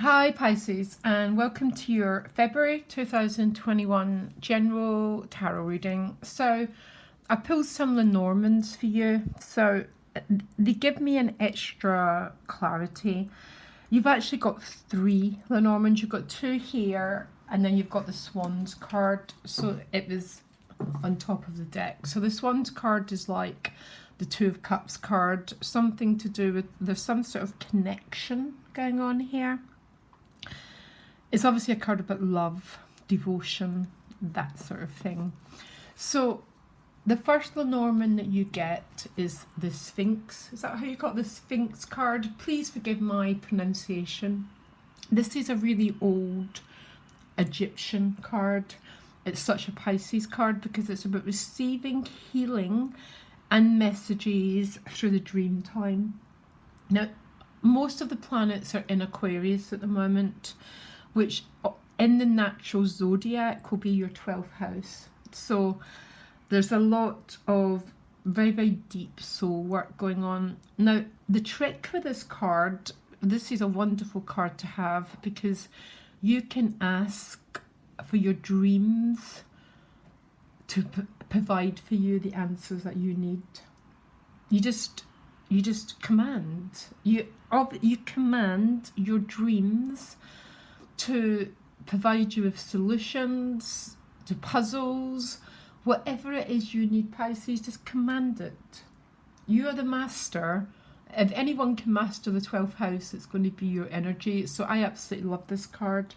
Hi Pisces, and welcome to your February 2021 general tarot reading. So I pulled some Lenormands for you, so they give me an extra clarity. You've actually got three Lenormands. You've got two here, and then you've got the Swans card. So it was on top of the deck. So the Swans card is like the Two of Cups card, something to do with, there's some sort of connection going on here. It's obviously a card about love, devotion, that sort of thing. So the first Lenormand that you get is the Sphinx. Is that how you got the Sphinx card? Please forgive my pronunciation. This is a really old Egyptian card. It's such a Pisces card because it's about receiving healing and messages through the dream time. Now, most of the planets are in Aquarius at the moment, which in the natural zodiac will be your 12th house. So there's a lot of very, very deep soul work going on. Now, the trick with this card, this is a wonderful card to have because you can ask for your dreams to provide for you the answers that you need. You just command. You command your dreams to provide you with solutions to puzzles, whatever it is you need, Pisces, just command it. You are the master. If anyone can master the 12th house, it's going to be your energy. So I absolutely love this card.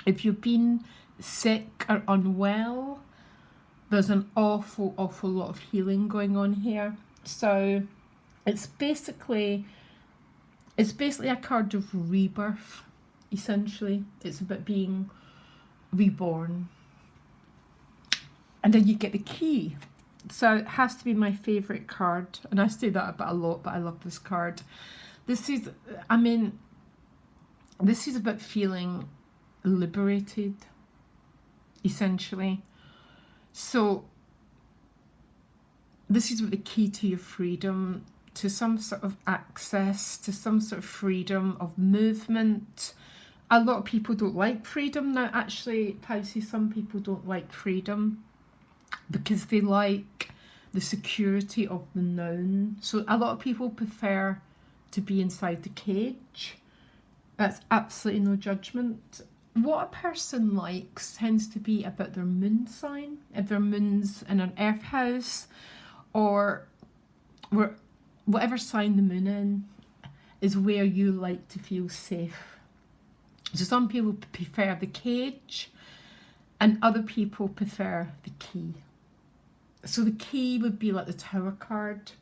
If you've been sick or unwell, there's an awful lot of healing going on here. So it's basically a card of rebirth. Essentially, it's about being reborn. And then you get the key. So it has to be my favourite card. And I say that about a lot, but I love this card. This is about feeling liberated, essentially. So this is the key to your freedom, to some sort of access, to some sort of freedom of movement. A lot of people don't like freedom. Now, actually, Pisces, some people don't like freedom because they like the security of the known. So a lot of people prefer to be inside the cage. That's absolutely no judgment. What a person likes tends to be about their moon sign. If their moon's in an earth house, or whatever sign the moon in, is where you like to feel safe. So some people prefer the cage and other people prefer the key. So the key would be like the Tower card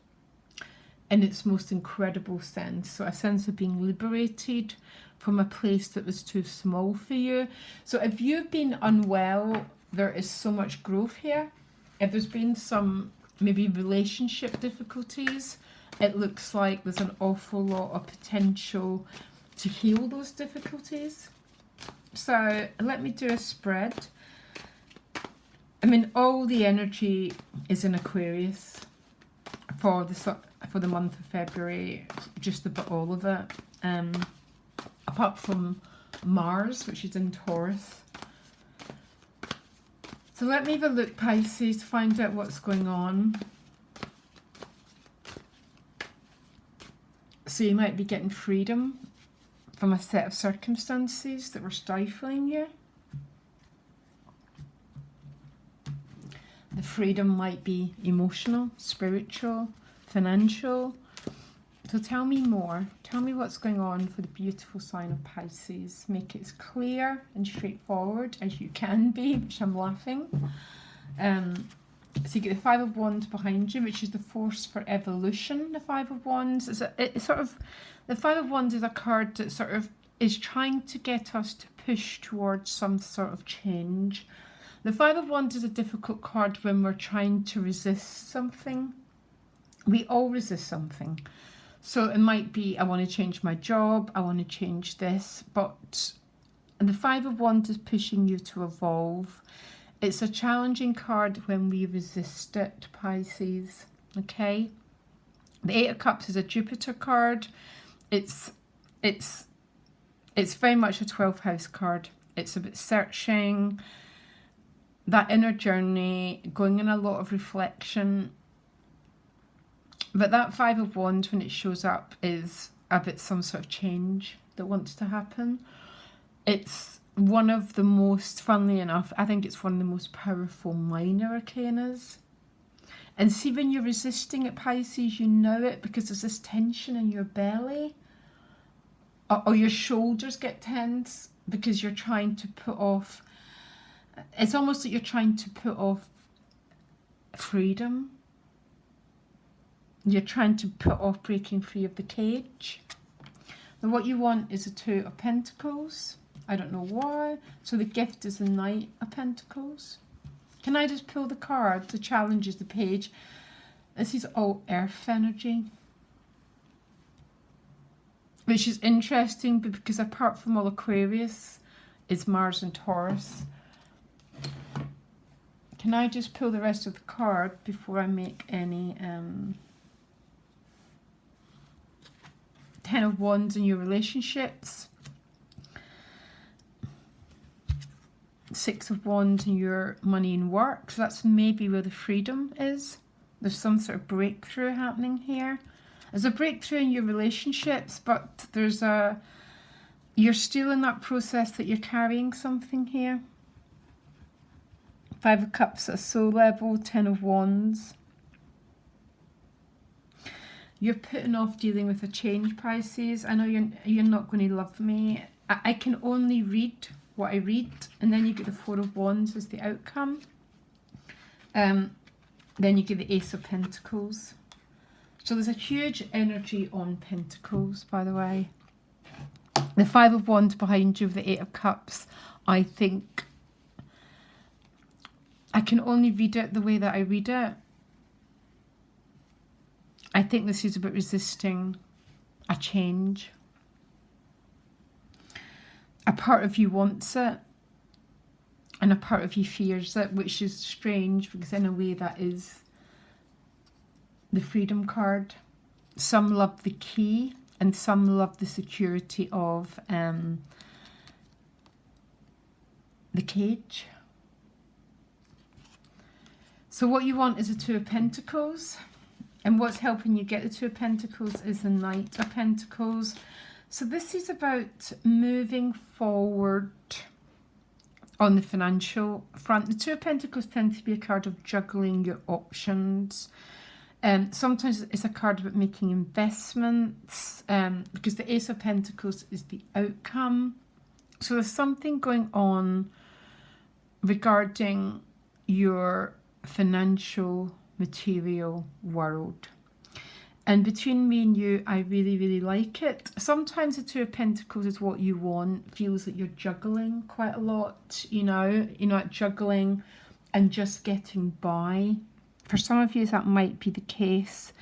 in its most incredible sense. So a sense of being liberated from a place that was too small for you. So if you've been unwell, there is so much growth here. If there's been some maybe relationship difficulties, it looks like there's an awful lot of potential to heal those difficulties. So let me do a spread. I mean, all the energy is in Aquarius for the month of February, just about all of it, apart from Mars, which is in Taurus. So let me have a look, Pisces, find out what's going on. So you might be getting freedom from a set of circumstances that were stifling you. The freedom might be emotional, spiritual, financial. So tell me more. Tell me what's going on for the beautiful sign of Pisces. Make it as clear and straightforward as you can be, which I'm laughing. So you get the Five of Wands behind you, which is the force for evolution. The Five of Wands is the Five of Wands is a card that sort of is trying to get us to push towards some sort of change. The Five of Wands is a difficult card when we're trying to resist something. We all resist something. So it might be, I want to change my job, I want to change this, but the Five of Wands is pushing you to evolve. It's a challenging card when we resist it, Pisces, okay? The Eight of Cups is a Jupiter card. It's It's very much a 12th house card. It's about searching, that inner journey, going in a lot of reflection. But that Five of Wands, when it shows up, is about some sort of change that wants to happen. It's one of the most, funnily enough, I think it's one of the most powerful minor arcanas. And see, when you're resisting it, Pisces, you know it because there's this tension in your belly. Or your shoulders get tense because you're trying to put off, it's almost like you're trying to put off freedom. You're trying to put off breaking free of the cage. Now what you want is a Two of Pentacles. I don't know why. So the gift is the Knight of Pentacles. Can I just pull the card? The challenge is the page. This is all earth energy. Which is interesting because apart from all Aquarius, it's Mars and Taurus. Can I just pull the rest of the card before I make any... Ten of Wands in your relationships. Six of Wands in your money and work. So that's maybe where the freedom is. There's some sort of breakthrough happening here. There's a breakthrough in your relationships, but there's a... You're still in that process that you're carrying something here. Five of Cups at soul level. Ten of Wands. You're putting off dealing with a change, Pisces. I know you're not going to love me. I can only read what I read. And then you get the Four of Wands as the outcome. Then you get the Ace of Pentacles. So there's a huge energy on Pentacles, by the way. The Five of Wands behind you with the Eight of Cups. I think I can only read it the way that I read it. I think this is about resisting a change. A part of you wants it, and a part of you fears it, which is strange because in a way that is the Freedom card. Some love the key and some love the security of the cage. So what you want is a Two of Pentacles. And what's helping you get the Two of Pentacles is the Knight of Pentacles. So this is about moving forward on the financial front. The Two of Pentacles tends to be a card of juggling your options. Sometimes it's a card about making investments because the Ace of Pentacles is the outcome. So there's something going on regarding your financial material world. And between me and you, I really, really like it. Sometimes the Two of Pentacles is what you want. Feels like you're juggling quite a lot, you know, juggling and just getting by. For some of you, that might be the case.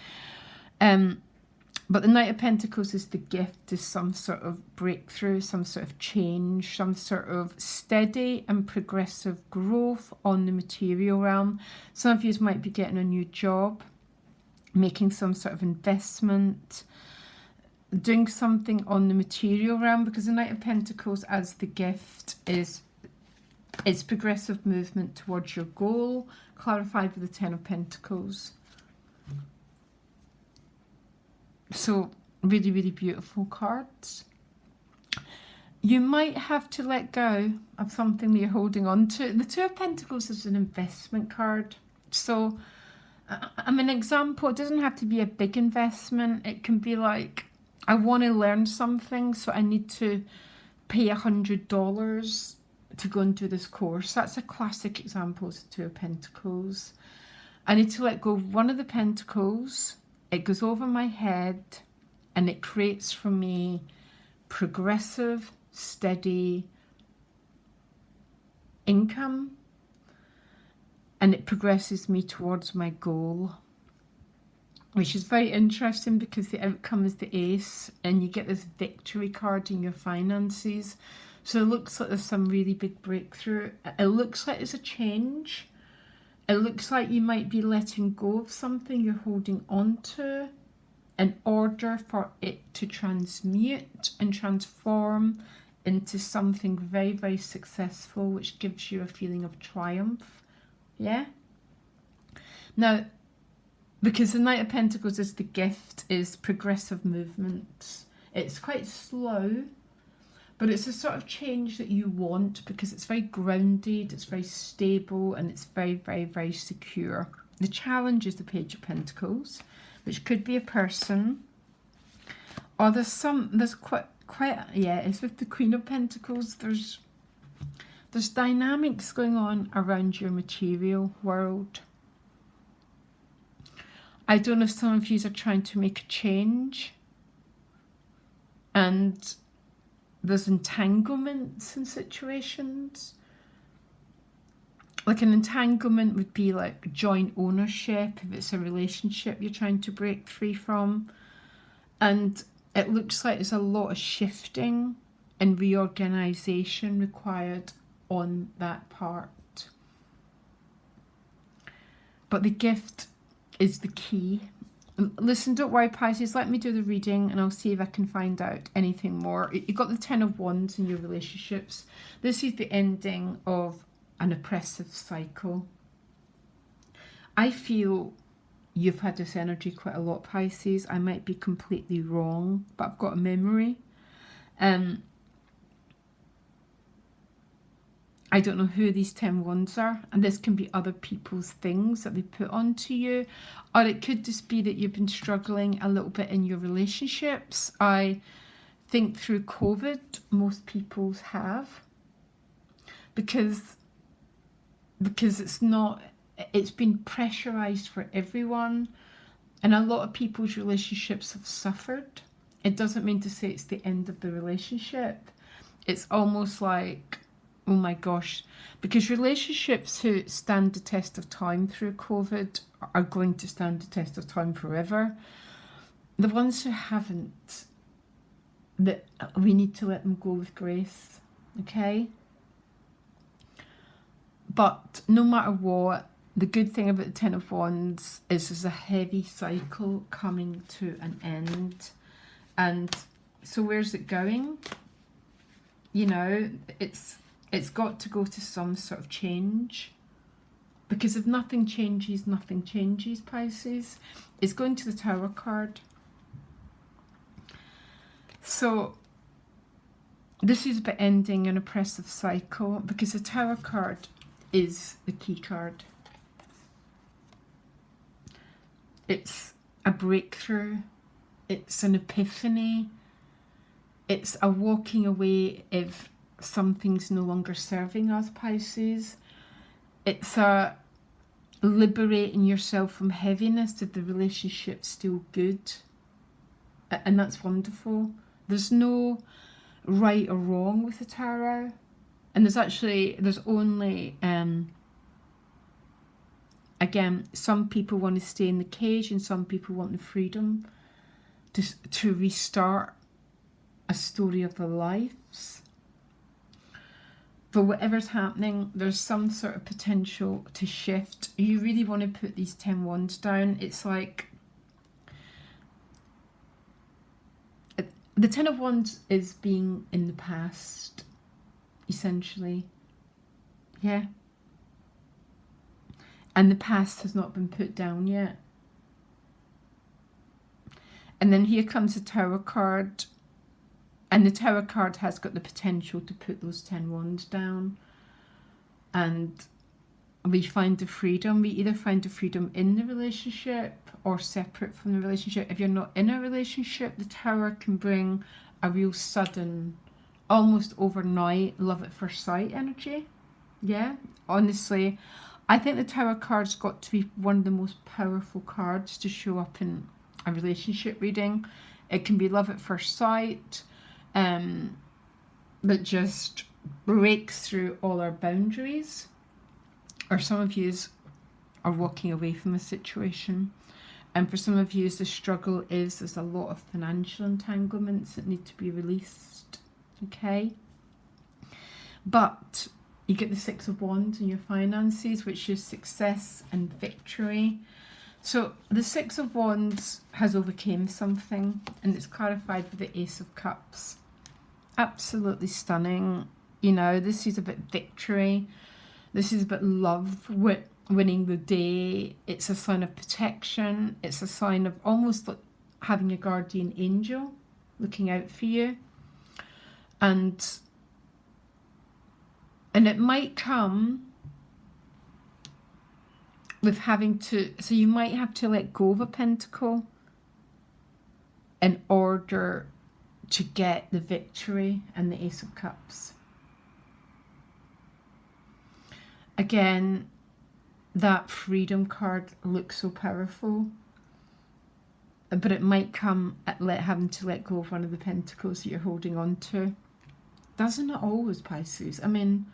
But the Knight of Pentacles is the gift, is some sort of breakthrough, some sort of change, some sort of steady and progressive growth on the material realm. Some of you might be getting a new job, making some sort of investment, doing something on the material realm, because the Knight of Pentacles as the gift is progressive movement towards your goal, clarified with the Ten of Pentacles. So really, really beautiful cards. You might have to let go of something that you're holding on to. The Two of Pentacles is an investment card. So, I mean, example, it doesn't have to be a big investment. It can be like, I want to learn something, so I need to pay $100 to go and do this course. That's a classic example of the Two of Pentacles. I need to let go of one of the Pentacles. It goes over my head and it creates for me progressive, steady income, and it progresses me towards my goal, which is very interesting because the outcome is the Ace and you get this victory card in your finances. So it looks like there's some really big breakthrough. It looks like it's a change. It looks like you might be letting go of something you're holding on to. in order for it to transmute and transform into something very, very successful, which gives you a feeling of triumph. Yeah? Now, because the Knight of Pentacles is the gift, is progressive movement. It's quite slow, but it's a sort of change that you want because it's very grounded, it's very stable, and it's very, very, very secure. The challenge is the Page of Pentacles, which could be a person, or there's quite, yeah, it's with the Queen of Pentacles. There's dynamics going on around your material world. I don't know if some of you are trying to make a change and there's entanglements in situations. Like an entanglement would be like joint ownership if it's a relationship you're trying to break free from. And it looks like there's a lot of shifting and reorganization required on that part. But the gift is the key. Listen, don't worry, Pisces, let me do the reading and I'll see if I can find out anything more. You've got the Ten of Wands in your relationships. This is the ending of an oppressive cycle. I feel you've had this energy quite a lot, Pisces. I might be completely wrong, but I've got a memory. I don't know who these 10 wands are, and this can be other people's things that they put onto you, or it could just be that you've been struggling a little bit in your relationships. I think through COVID, most people have, because it's been pressurized for everyone, and a lot of people's relationships have suffered. It doesn't mean to say it's the end of the relationship. It's almost like, oh my gosh, because relationships who stand the test of time through COVID are going to stand the test of time forever. The ones who haven't, that we need to let them go with grace, okay? But no matter what, the good thing about the Ten of Wands is there's a heavy cycle coming to an end. And so where's it going? You know, it's got to go to some sort of change, because if nothing changes, Pisces. It's going to the Tower card. So this is about ending an oppressive cycle, because the Tower card is the key card. It's a breakthrough. It's an epiphany. It's a walking away if something's no longer serving us, Pisces. It's a liberating yourself from heaviness if the relationship's still good. And that's wonderful. There's no right or wrong with the tarot. And there's only, again, some people want to stay in the cage and some people want the freedom to restart a story of their lives. For whatever's happening, there's some sort of potential to shift. You really want to put these 10 wands down. It's like the 10 of wands is being in the past, essentially. Yeah. And the past has not been put down yet. And then here comes the Tower card. And the Tower card has got the potential to put those 10 wands down. And we find the freedom. We either find the freedom in the relationship or separate from the relationship. If you're not in a relationship, the Tower can bring a real sudden, almost overnight, love at first sight energy. Yeah, honestly, I think the Tower card's got to be one of the most powerful cards to show up in a relationship reading. It can be love at first sight, that just breaks through all our boundaries, or some of you are walking away from a situation, and for some of you the struggle is there's a lot of financial entanglements that need to be released, okay? But you get the Six of Wands in your finances, which is success and victory. So the Six of Wands has overcame something, and it's clarified with the Ace of Cups. Absolutely stunning. You know, this is about victory. This is about love, winning the day. It's a sign of protection. It's a sign of almost like having a guardian angel looking out for you. And it might come with having to, so you might have to let go of a pentacle in order to get the victory and the Ace of Cups. Again, that freedom card looks so powerful, but it might come at having to let go of one of the pentacles that you're holding on to. Doesn't it always, Pisces? I mean,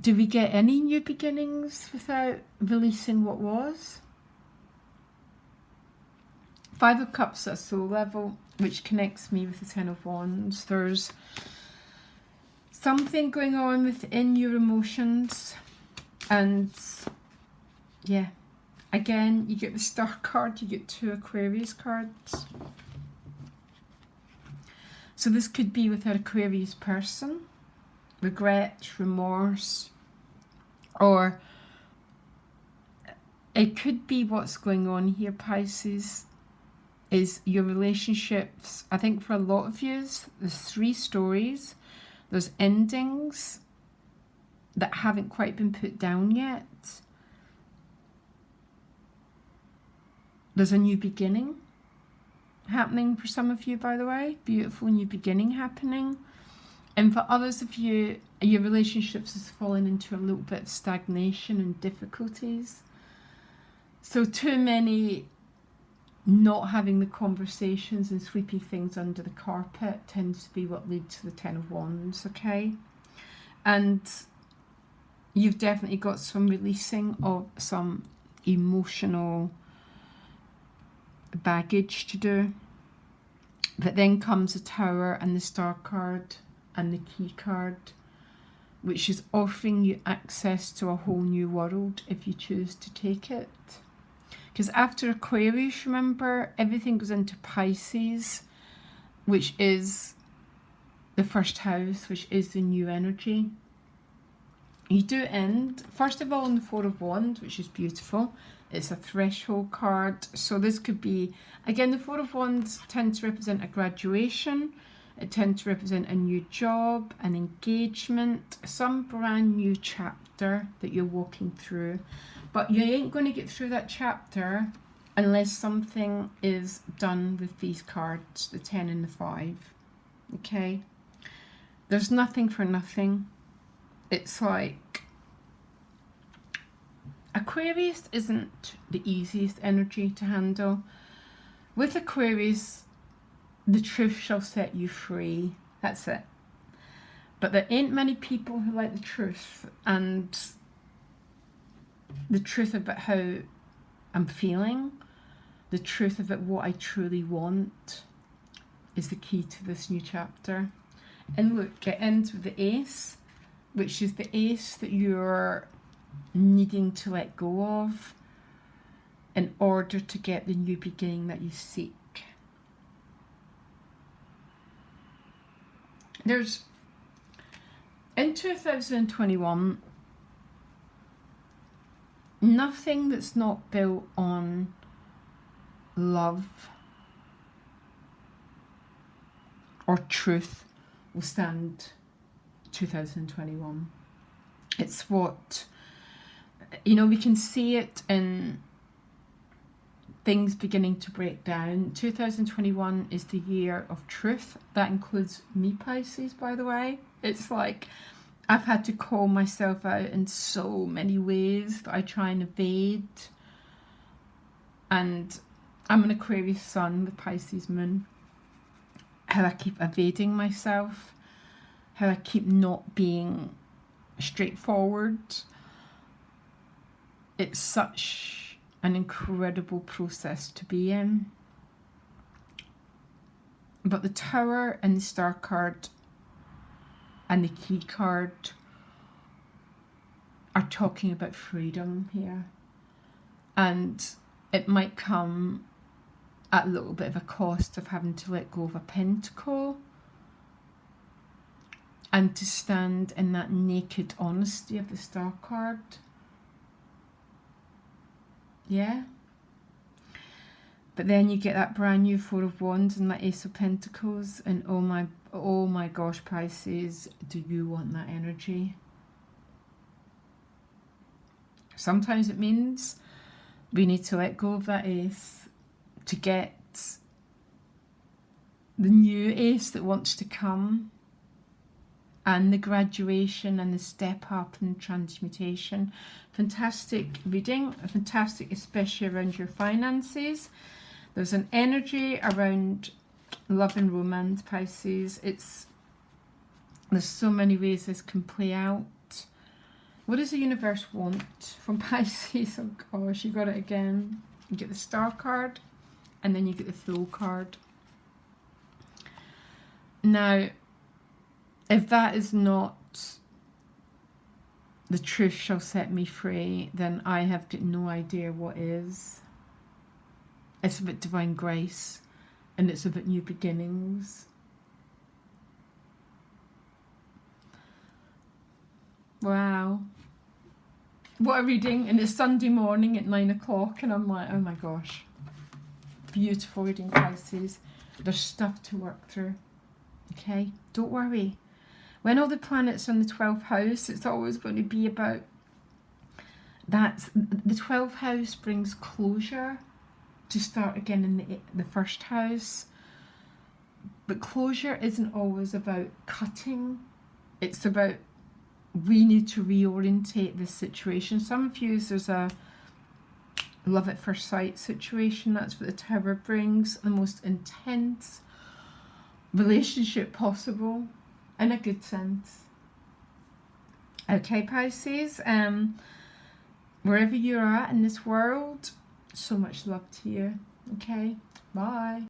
do we get any new beginnings without releasing what was? Five of Cups at soul level, which connects me with the Ten of Wands. There's something going on within your emotions, and yeah, again, you get the Star card, you get two Aquarius cards. So this could be with an Aquarius person, regret, remorse, or it could be what's going on here, Pisces, is your relationships. I think for a lot of you, there's three stories. There's endings that haven't quite been put down yet. There's a new beginning happening for some of you, by the way. Beautiful new beginning happening. And for others of you, your relationships has fallen into a little bit of stagnation and difficulties. So too many not having the conversations and sweeping things under the carpet tends to be what leads to the Ten of Wands, okay? And you've definitely got some releasing of some emotional baggage to do. But then comes the Tower and the Star card and the Key card, which is offering you access to a whole new world if you choose to take it. Because after Aquarius, remember, everything goes into Pisces, which is the first house, which is the new energy. You do end, first of all, on the Four of Wands, which is beautiful. It's a threshold card. So this could be, again, the Four of Wands tends to represent a graduation. It tends to represent a new job, an engagement, some brand new chapter that you're walking through. But you ain't going to get through that chapter unless something is done with these cards, the 10 and the 5. Okay? There's nothing for nothing. It's like Aquarius isn't the easiest energy to handle. With Aquarius, the truth shall set you free. That's it. But there ain't many people who like the truth, and the truth about how I'm feeling, the truth about what I truly want is the key to this new chapter. And look, it ends with the Ace, which is the Ace that you're needing to let go of in order to get the new beginning that you seek. There's, in 2021, nothing that's not built on love or truth will stand 2021. It's what, you know, we can see it in things beginning to break down. 2021 is the year of truth. That includes me, Pisces, by the way. It's like I've had to call myself out in so many ways that I try and evade. And I'm an Aquarius sun with Pisces moon. How I keep evading myself. How I keep not being straightforward. It's such an incredible process to be in. But the Tower and the Star card and the Key card are talking about freedom here. And it might come at a little bit of a cost of having to let go of a pentacle and to stand in that naked honesty of the Star card. Yeah. But then you get that brand new Four of Wands and that Ace of Pentacles, and oh my gosh, Pisces, do you want that energy? Sometimes it means we need to let go of that ace to get the new ace that wants to come, and the graduation and the step up and transmutation. Fantastic reading, fantastic, especially around your finances. There's an energy around love and romance, Pisces. There's so many ways this can play out. What does the universe want from Pisces? Oh gosh, you got it again. You get the Star card and then you get the Fool card. Now, if that is not the truth shall set me free, then I have got no idea what is. It's about divine grace, and it's about new beginnings. Wow. What a reading. And it's Sunday morning at 9 o'clock, and I'm like, oh my gosh. Beautiful reading, Pisces. There's stuff to work through. Okay? Don't worry. When all the planets are in the 12th house, it's always going to be about that. The 12th house brings closure to start again in the first house. But closure isn't always about cutting. It's about, we need to reorientate this situation. Some of you, there's a love at first sight situation. That's what the Tower brings. The most intense relationship possible, in a good sense. Okay, Pisces, wherever you're at in this world, so much love to you. Okay, bye.